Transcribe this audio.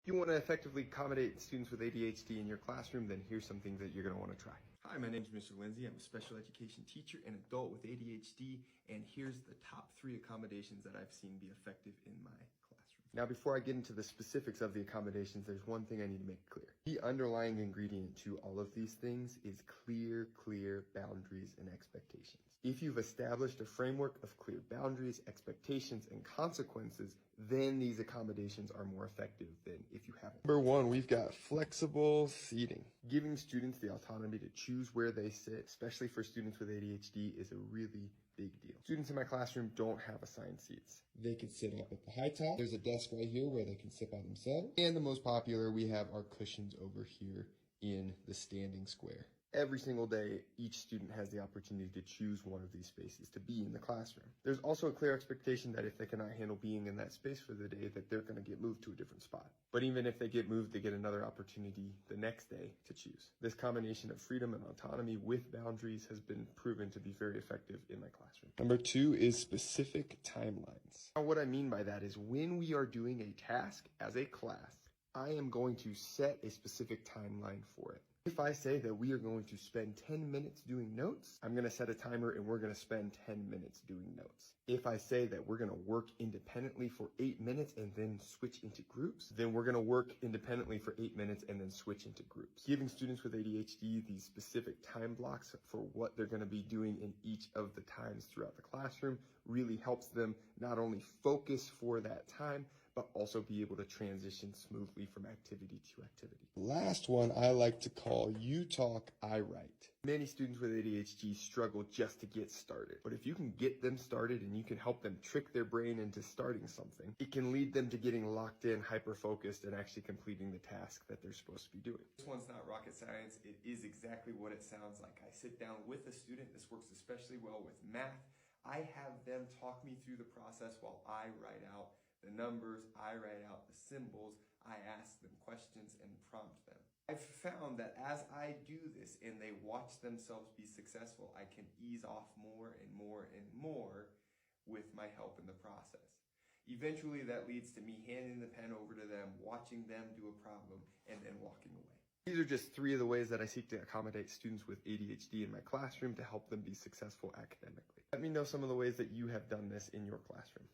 If you want to effectively accommodate students with ADHD in your classroom, then here's some things that you're going to want to try. Hi, my name is Mr. Lindsay. I'm a special education teacher and adult with ADHD, and here's the top 3 accommodations that I've seen be effective in my classroom. Now, before I get into the specifics of the accommodations, there's one thing I need to make clear. The underlying ingredient to all of these things is clear boundaries and expectations. If you've established a framework of clear boundaries, expectations, and consequences, then these accommodations are more effective than if you haven't. Number 1, we've got flexible seating. Giving students the autonomy to choose where they sit, especially for students with ADHD, is a really big deal. Students in my classroom don't have assigned seats. They can sit up at the high top. There's a desk right here where they can sit by themselves. And the most popular, we have our cushions over here in the standing square. Every single day, each student has the opportunity to choose one of these spaces to be in the classroom. There's also a clear expectation that if they cannot handle being in that space for the day, that they're going to get moved to a different spot. But even if they get moved, they get another opportunity the next day to choose. This combination of freedom and autonomy with boundaries has been proven to be very effective in my classroom. Number 2 is specific timelines. Now, what I mean by that is when we are doing a task as a class, I am going to set a specific timeline for it. If I say that we are going to spend 10 minutes doing notes, I'm going to set a timer and we're going to spend 10 minutes doing notes. If I say that we're going to work independently for 8 minutes and then switch into groups, then we're going to work independently for 8 minutes and then switch into groups. Giving students with ADHD these specific time blocks for what they're going to be doing in each of the times throughout the classroom really helps them not only focus for that time, but also be able to transition smoothly from activity to activity. Last one I like to call you talk, I write. Many students with ADHD struggle just to get started, but if you can get them started and you can help them trick their brain into starting something, it can lead them to getting locked in, hyper-focused, and actually completing the task that they're supposed to be doing. This one's not rocket science. It is exactly what it sounds like. I sit down with a student. This works especially well with math. I have them talk me through the process while I write out the numbers, I write out the symbols, I ask them questions and prompt them. I've found that as I do this and they watch themselves be successful, I can ease off more and more and more with my help in the process. Eventually that leads to me handing the pen over to them, watching them do a problem, and then walking away. These are just 3 of the ways that I seek to accommodate students with ADHD in my classroom to help them be successful academically. Let me know some of the ways that you have done this in your classroom.